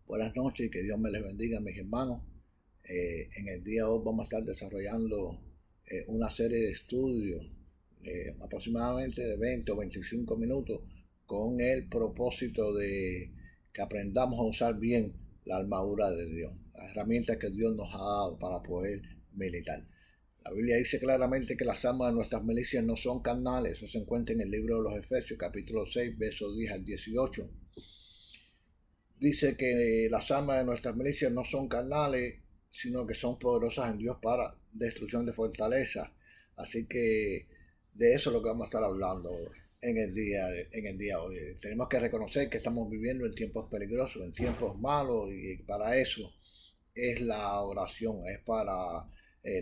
Buenas noches y que Dios me les bendiga, mis hermanos. En el día de hoy vamos a estar desarrollando una serie de estudios aproximadamente de 20 o 25 minutos con el propósito de que aprendamos a usar bien la armadura de Dios, las herramientas que Dios nos ha dado para poder militar. La Biblia dice claramente que las armas de nuestras milicias no son carnales. Eso se encuentra en el libro de los Efesios, capítulo 6, versos 10 al 18. Dice que las armas de nuestras milicias no son carnales, sino que son poderosas en Dios para destrucción de fortalezas. Así que de eso es lo que vamos a estar hablando en el día de hoy. Tenemos que reconocer que estamos viviendo en tiempos peligrosos, en tiempos malos, y para eso es la oración, es para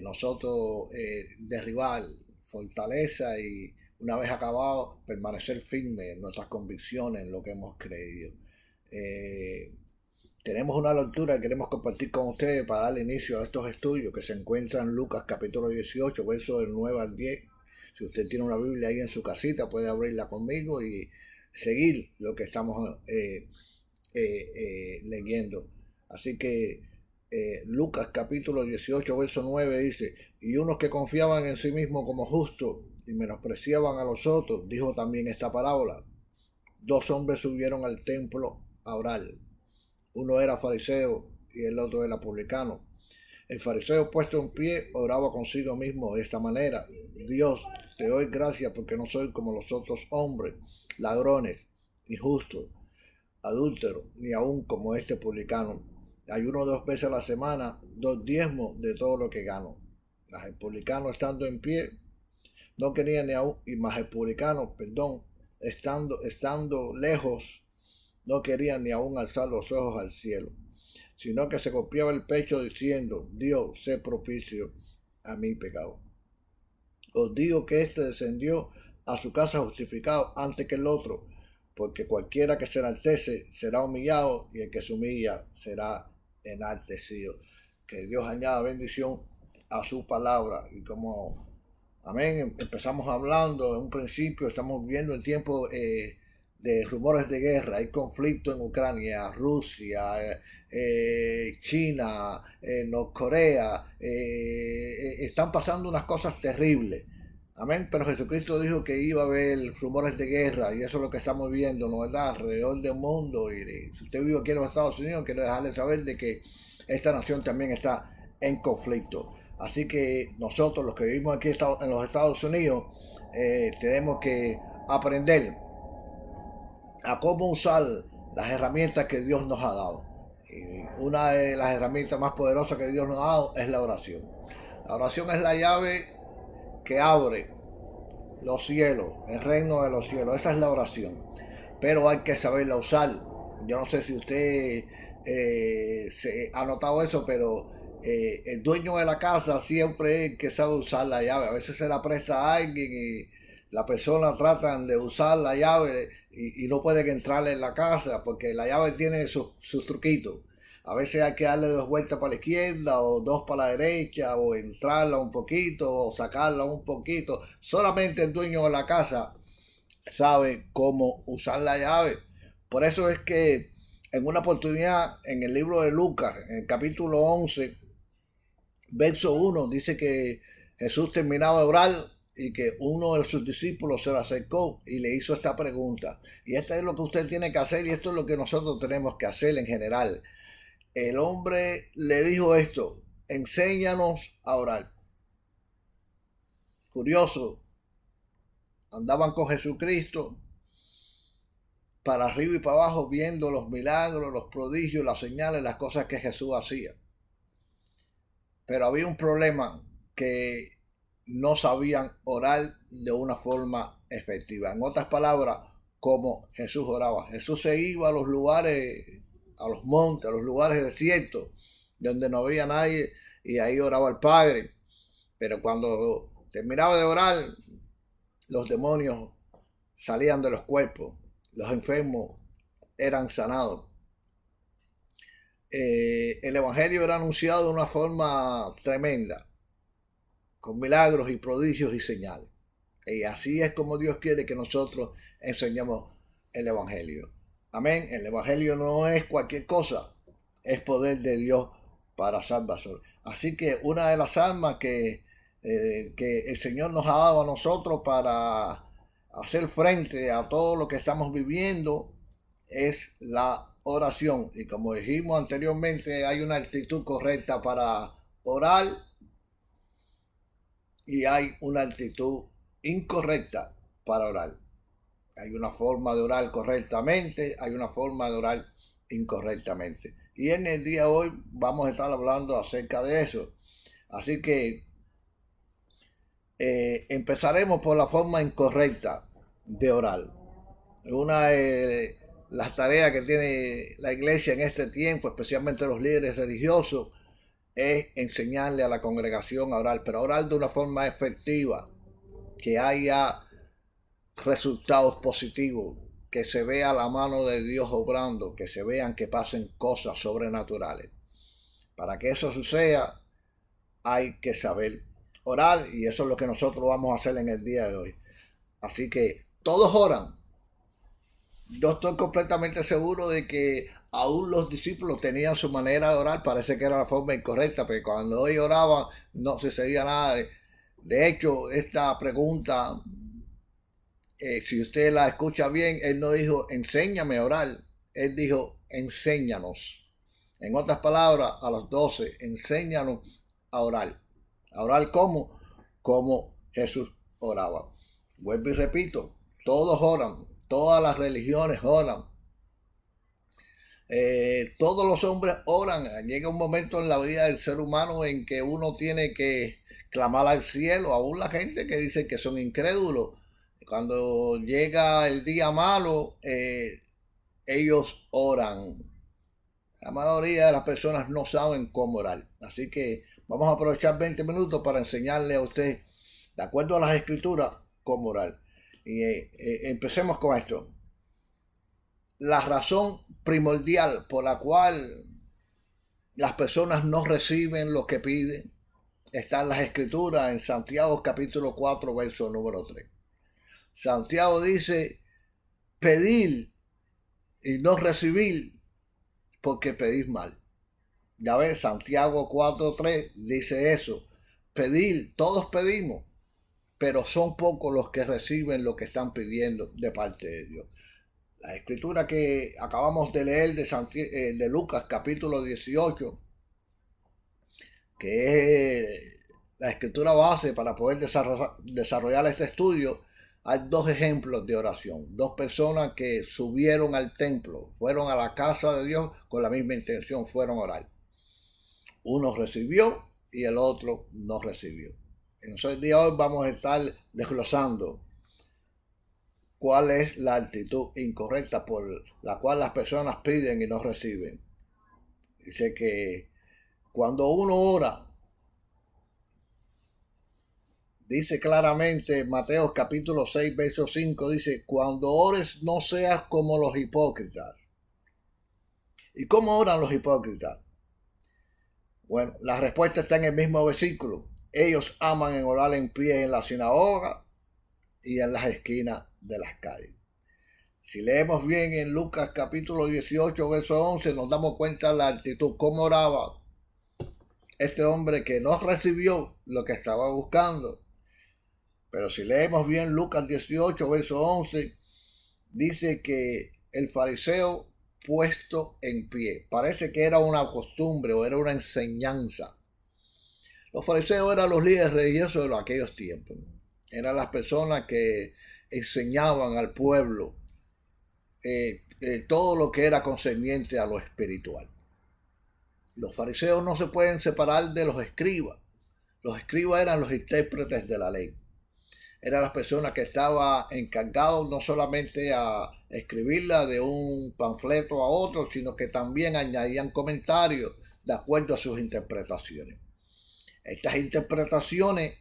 nosotros derribar fortaleza y una vez acabado permanecer firme en nuestras convicciones, en lo que hemos creído. Tenemos una lectura que queremos compartir con ustedes para dar inicio a estos estudios que se encuentran en Lucas capítulo 18, versos del 9 al 10. Si usted tiene una Biblia ahí en su casita, puede abrirla conmigo y seguir lo que estamos leyendo. Así que Lucas capítulo 18, verso 9 dice: y unos que confiaban en sí mismos como justos y menospreciaban a los otros, dijo también esta parábola. Dos hombres subieron al templo a orar. Uno era fariseo y el otro era publicano. El fariseo, puesto en pie, oraba consigo mismo de esta manera: Dios, te doy gracias porque no soy como los otros hombres, ladrones, injustos, adúlteros, ni aún como este publicano. Ayuno 2 veces a la semana, 2 diezmos de todo lo que gano. Mas el publicano, estando en pie, no quería ni aún, y más el publicano, estando lejos, no quería ni aún alzar los ojos al cielo, sino que se golpeaba el pecho diciendo: Dios, sé propicio a mi pecado. Os digo que este descendió a su casa justificado antes que el otro, porque cualquiera que se enaltece será humillado, y el que se humilla será enaltecido. Que Dios añada bendición a su palabra. Y como, amén, empezamos hablando en un principio, estamos viendo el tiempo de rumores de guerra. Hay conflicto en Ucrania, Rusia, China, Norcorea. Están pasando unas cosas terribles. Amén, pero Jesucristo dijo que iba a haber rumores de guerra, y eso es lo que estamos viendo, ¿no verdad? Alrededor del mundo. Y si usted vive aquí en los Estados Unidos, quiero dejarle saber de que esta nación también está en conflicto. Así que nosotros, los que vivimos aquí en los Estados Unidos, tenemos que aprender a cómo usar las herramientas que Dios nos ha dado. Y una de las herramientas más poderosas que Dios nos ha dado es la oración. La oración es la llave que abre los cielos, el reino de los cielos. Esa es la oración. Pero hay que saberla usar. Yo no sé si usted se ha notado eso, pero el dueño de la casa siempre es el que sabe usar la llave. A veces se la presta a alguien y la persona tratan de usar la llave y no pueden entrarle en la casa porque la llave tiene sus truquitos. A veces hay que darle 2 vueltas para la izquierda o 2 para la derecha, o entrarla un poquito o sacarla un poquito. Solamente el dueño de la casa sabe cómo usar la llave. Por eso es que en una oportunidad en el libro de Lucas, en el capítulo 11, verso 1, dice que Jesús terminaba de orar y que uno de sus discípulos se le acercó y le hizo esta pregunta. Y esto es lo que usted tiene que hacer, y esto es lo que nosotros tenemos que hacer en general. El hombre le dijo esto: enséñanos a orar. Curioso, andaban con Jesucristo para arriba y para abajo viendo los milagros, los prodigios, las señales, las cosas que Jesús hacía. Pero había un problema, que no sabían orar de una forma efectiva. En otras palabras, como Jesús oraba. Jesús se iba a los lugares, a los montes, a los lugares desiertos, donde no había nadie, y ahí oraba al Padre. Pero cuando terminaba de orar, los demonios salían de los cuerpos, los enfermos eran sanados. El Evangelio era anunciado de una forma tremenda, con milagros y prodigios y señales. Y así es como Dios quiere que nosotros enseñemos el Evangelio. Amén. El Evangelio no es cualquier cosa. es poder de Dios para salvación. Así que una de las armas que el Señor nos ha dado a nosotros para hacer frente a todo lo que estamos viviendo es la oración. Y como dijimos anteriormente, hay una actitud correcta para orar y hay una actitud incorrecta para orar. Hay una forma de orar correctamente, hay una forma de orar incorrectamente. Y en el día de hoy vamos a estar hablando acerca de eso. Así que empezaremos por la forma incorrecta de orar. Una de las tareas que tiene la iglesia en este tiempo, especialmente los líderes religiosos, es enseñarle a la congregación a orar, pero a orar de una forma efectiva, que haya resultados positivos, que se vea la mano de Dios obrando, que se vean que pasen cosas sobrenaturales. Para que eso suceda, hay que saber orar, y eso es lo que nosotros vamos a hacer en el día de hoy. Así que todos oran. Yo estoy completamente seguro de que aún los discípulos tenían su manera de orar, parece que era la forma incorrecta, pero cuando ellos oraban no sucedía nada. De hecho, esta pregunta, si usted la escucha bien, él no dijo enséñame a orar, él dijo enséñanos. En otras palabras, a los 12, enséñanos a orar. ¿A orar cómo? Como Jesús oraba. Vuelvo y repito, todos oran, todas las religiones oran. Todos los hombres oran. Llega un momento en la vida del ser humano en que uno tiene que clamar al cielo, aún la gente que dice que son incrédulos. Cuando llega el día malo, ellos oran. La mayoría de las personas no saben cómo orar. Así que vamos a aprovechar 20 minutos para enseñarle a usted, de acuerdo a las escrituras, cómo orar. Y empecemos con esto. La razón primordial por la cual las personas no reciben lo que piden está en las escrituras, en Santiago capítulo 4, verso número 3. Santiago dice, pedir y no recibir porque pedís mal. Ya ves, Santiago 4:3 dice eso. Pedir, todos pedimos, pero son pocos los que reciben lo que están pidiendo de parte de Dios. La escritura que acabamos de leer de Lucas capítulo 18, que es la escritura base para poder desarrollar este estudio, hay dos ejemplos de oración. Dos personas que subieron al templo, fueron a la casa de Dios con la misma intención, fueron a orar. Uno recibió y el otro no recibió. Entonces el día de hoy vamos a estar desglosando cuál es la actitud incorrecta por la cual las personas piden y no reciben. Dice que cuando uno ora, dice claramente Mateo capítulo 6, verso 5, dice, cuando ores no seas como los hipócritas. ¿Y cómo oran los hipócritas? Bueno, la respuesta está en el mismo versículo. Ellos aman en orar en pie en la sinagoga y en las esquinas de las calles. Si leemos bien en Lucas capítulo 18, verso 11, nos damos cuenta de la actitud, cómo oraba este hombre que no recibió lo que estaba buscando. Pero si leemos bien Lucas 18, verso 11, dice que el fariseo puesto en pie. Parece que era una costumbre o era una enseñanza. Los fariseos eran los líderes religiosos de aquellos tiempos. Eran las personas que enseñaban al pueblo todo lo que era concerniente a lo espiritual. Los fariseos no se pueden separar de los escribas. Los escribas eran los intérpretes de la ley. Eran las personas que estaban encargados no solamente a escribirla de un panfleto a otro, sino que también añadían comentarios de acuerdo a sus interpretaciones. Estas interpretaciones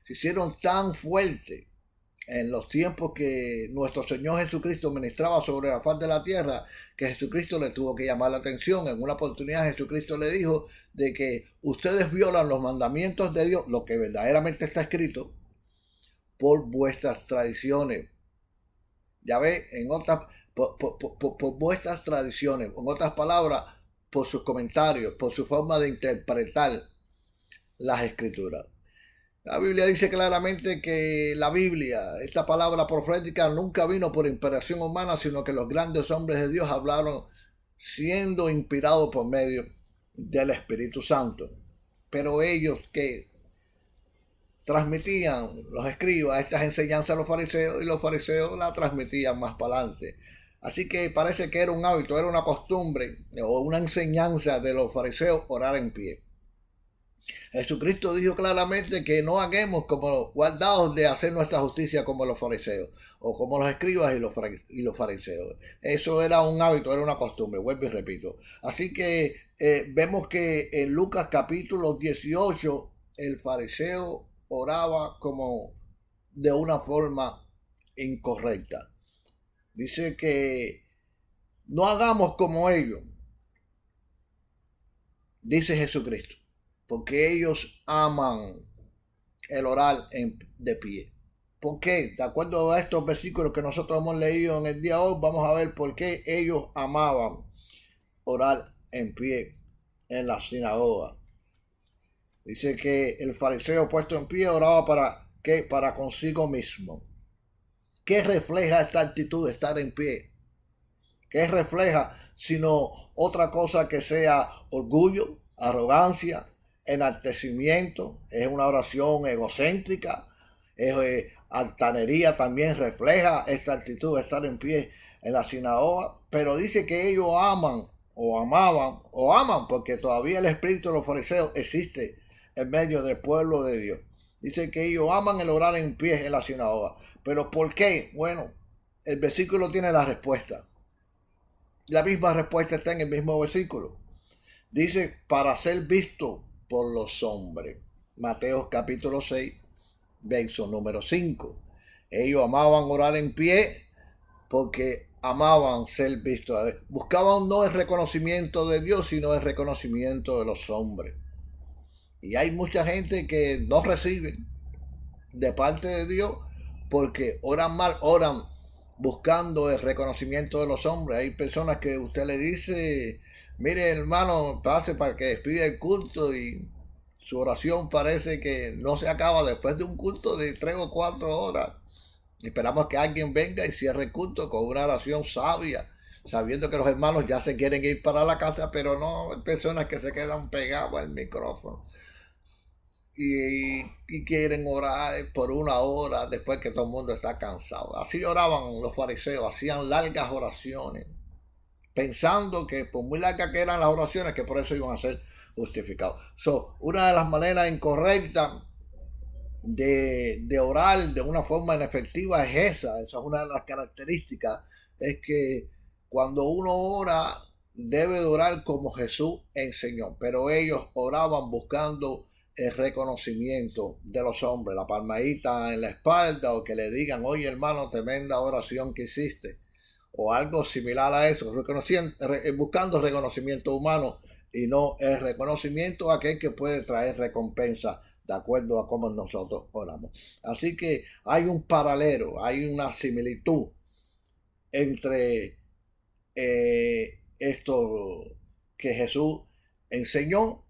se hicieron tan fuertes en los tiempos que nuestro Señor Jesucristo ministraba sobre la faz de la tierra, que Jesucristo le tuvo que llamar la atención. En una oportunidad Jesucristo le dijo de que ustedes violan los mandamientos de Dios, lo que verdaderamente está escrito, por vuestras tradiciones. Ya ve, por vuestras tradiciones. En otras palabras, por sus comentarios, por su forma de interpretar las escrituras. La Biblia dice claramente que la Biblia, esta palabra profética, nunca vino por inspiración humana, sino que los grandes hombres de Dios hablaron siendo inspirados por medio del Espíritu Santo. Pero ellos que transmitían, los escribas, estas enseñanzas a los fariseos, y los fariseos las transmitían más para adelante. Así que parece que era un hábito, era una costumbre o una enseñanza de los fariseos orar en pie. Jesucristo dijo claramente que no hagamos como guardados de hacer nuestra justicia como los fariseos o como los escribas y los fariseos. Eso era un hábito, era una costumbre, vuelvo y repito. Así que vemos que en Lucas capítulo 18 el fariseo oraba como de una forma incorrecta. Dice que no hagamos como ellos, dice Jesucristo, porque ellos aman el orar de pie. ¿Por qué? De acuerdo a estos versículos que nosotros hemos leído en el día de hoy, vamos a ver por qué ellos amaban orar en pie en la sinagoga. Dice que el fariseo puesto en pie oraba para ¿qué? Para consigo mismo. ¿Qué refleja esta actitud de estar en pie? ¿Qué refleja sino otra cosa que sea orgullo, arrogancia, enaltecimiento? Es una oración egocéntrica, es altanería, también refleja esta actitud de estar en pie en la sinagoga. Pero dice que ellos aman o amaban o aman, porque todavía el espíritu de los fariseos existe en medio del pueblo de Dios. Dice que ellos aman el orar en pie en la sinagoga. ¿Pero por qué? Bueno, el versículo tiene la respuesta. La misma respuesta está en el mismo versículo. Dice, para ser visto por los hombres. Mateo capítulo 6, verso número 5. Ellos amaban orar en pie porque amaban ser vistos. Buscaban no el reconocimiento de Dios, sino el reconocimiento de los hombres. Y hay mucha gente que no recibe de parte de Dios porque oran mal, oran buscando el reconocimiento de los hombres. Hay personas que usted le dice, mire hermano, pase para que despide el culto, y su oración parece que no se acaba después de un culto de 3 o 4 horas. Esperamos que alguien venga y cierre el culto con una oración sabia, sabiendo que los hermanos ya se quieren ir para la casa, pero no, hay personas que se quedan pegados al micrófono y quieren orar por 1 hora después que todo el mundo está cansado. Así oraban los fariseos, hacían largas oraciones, pensando que por muy largas que eran las oraciones, que por eso iban a ser justificados. Una de las maneras incorrectas de orar de una forma inefectiva es esa es una de las características, es que cuando uno ora debe de orar como Jesús enseñó, pero ellos oraban buscando el reconocimiento de los hombres, la palmadita en la espalda, o que le digan, oye hermano, tremenda oración que hiciste, o algo similar a eso, buscando reconocimiento humano y no el reconocimiento a aquel que puede traer recompensa de acuerdo a cómo nosotros oramos. Así que hay un paralelo, hay una similitud entre esto que Jesús enseñó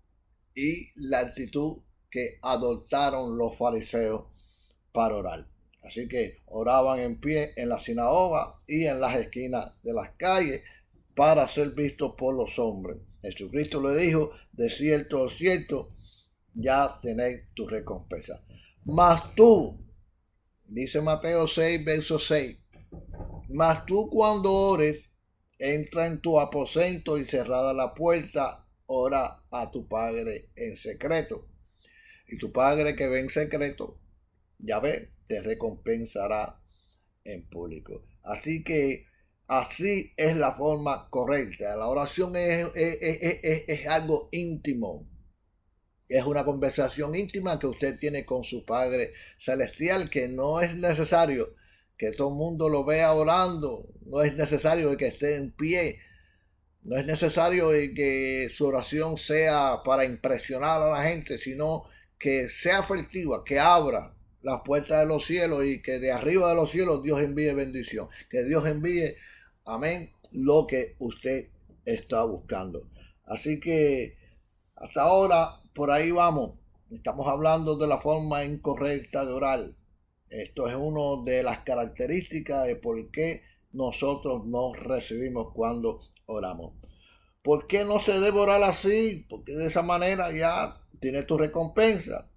y la actitud que adoptaron los fariseos para orar. Así que oraban en pie en la sinagoga y en las esquinas de las calles para ser vistos por los hombres. Jesucristo le dijo, de cierto, ya tenéis tu recompensa. Mas tú, dice Mateo 6, verso 6, mas tú cuando ores, entra en tu aposento y cerrada la puerta, ora a tu Padre en secreto. Y tu Padre que ve en secreto, ya ve, te recompensará en público. Así que así es la forma correcta. La oración es algo íntimo. Es una conversación íntima que usted tiene con su Padre Celestial, que no es necesario que todo el mundo lo vea orando, no es necesario que esté en pie, no es necesario que su oración sea para impresionar a la gente, sino que sea efectiva, que abra las puertas de los cielos y que de arriba de los cielos Dios envíe bendición, que Dios envíe, amén, lo que usted está buscando. Así que hasta ahora por ahí vamos. Estamos hablando de la forma incorrecta de orar. Esto es una de las características de por qué nosotros no recibimos cuando oramos. ¿Por qué no se debe orar así? Porque de esa manera ya tienes tu recompensa.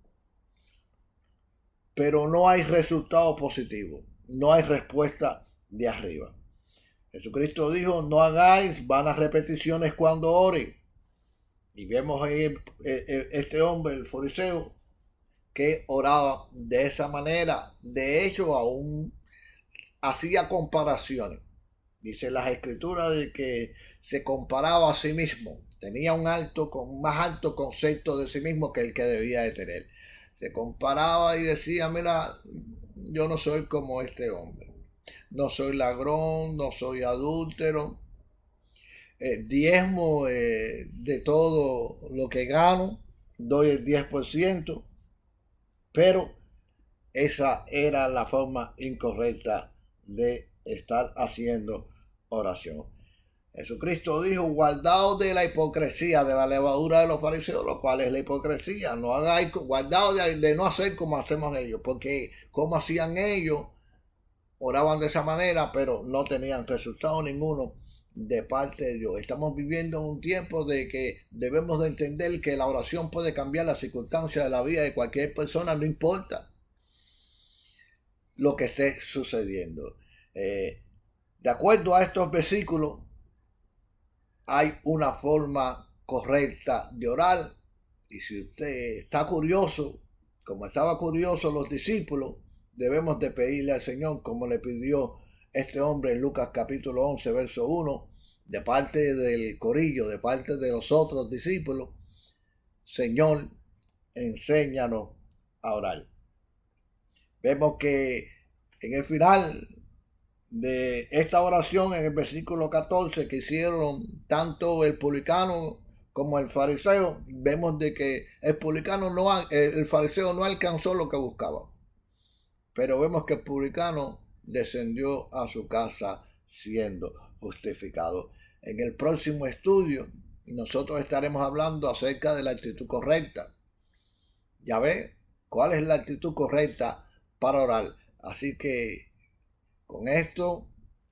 Pero no hay resultado positivo. No hay respuesta de arriba. Jesucristo dijo, no hagáis vanas repeticiones cuando ore. Y vemos ahí este hombre, el fariseo, que oraba de esa manera. De hecho, aún hacía comparaciones. Dice las escrituras de que se comparaba a sí mismo. Tenía un más alto concepto de sí mismo que el que debía de tener. Se comparaba y decía, mira, yo no soy como este hombre. No soy ladrón, no soy adúltero. Diezmo de todo lo que gano. Doy el 10%. Pero esa era la forma incorrecta de estar haciendo oración. Jesucristo dijo, guardaos de la hipocresía, de la levadura de los fariseos, lo cual es la hipocresía. No hagáis, guardaos de no hacer como hacemos ellos, porque como hacían ellos, oraban de esa manera, pero no tenían resultado ninguno de parte de Dios. Estamos viviendo un tiempo de que debemos de entender que la oración puede cambiar las circunstancias de la vida de cualquier persona, no importa lo que esté sucediendo. De acuerdo a estos versículos, hay una forma correcta de orar. Y si usted está curioso, como estaba curioso los discípulos, debemos de pedirle al Señor, como le pidió este hombre en Lucas capítulo 11, verso 1, de parte del corillo, de parte de los otros discípulos, Señor, enséñanos a orar. Vemos que en el final de esta oración, en el versículo 14, que hicieron tanto el publicano como el fariseo, vemos de que el fariseo no alcanzó lo que buscaba. Pero vemos que el publicano descendió a su casa siendo justificado. En el próximo estudio, nosotros estaremos hablando acerca de la actitud correcta. Ya ve, ¿cuál es la actitud correcta para orar? Así que con esto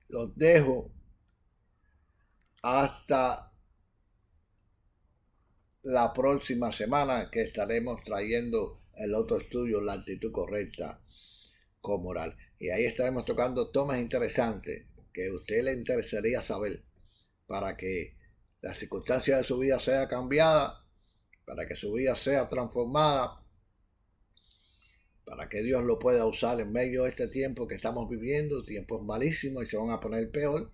los dejo hasta la próxima semana, que estaremos trayendo el otro estudio, la actitud correcta como orar. Y ahí estaremos tocando temas interesantes que a usted le interesaría saber para que la circunstancia de su vida sea cambiada, para que su vida sea transformada, para que Dios lo pueda usar en medio de este tiempo que estamos viviendo, tiempos malísimos y se van a poner peor,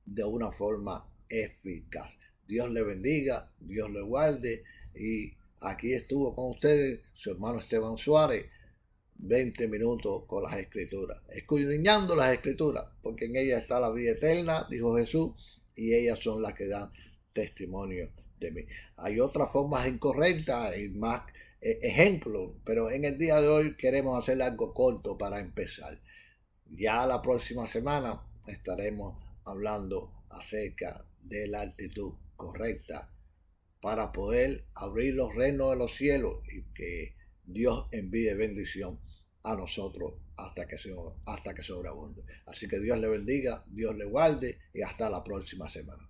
de una forma eficaz. Dios le bendiga, Dios le guarde, y aquí estuvo con ustedes su hermano Esteban Suárez, 20 minutos con las escrituras, escudriñando las escrituras, porque en ellas está la vida eterna, dijo Jesús, y ellas son las que dan testimonio de mí. Hay otras formas incorrectas y más ejemplos, pero en el día de hoy queremos hacer algo corto para empezar. Ya la próxima semana estaremos hablando acerca de la actitud correcta para poder abrir los reinos de los cielos y que Dios envíe bendición a nosotros hasta que sobreabunde. Así que Dios le bendiga, Dios le guarde y hasta la próxima semana.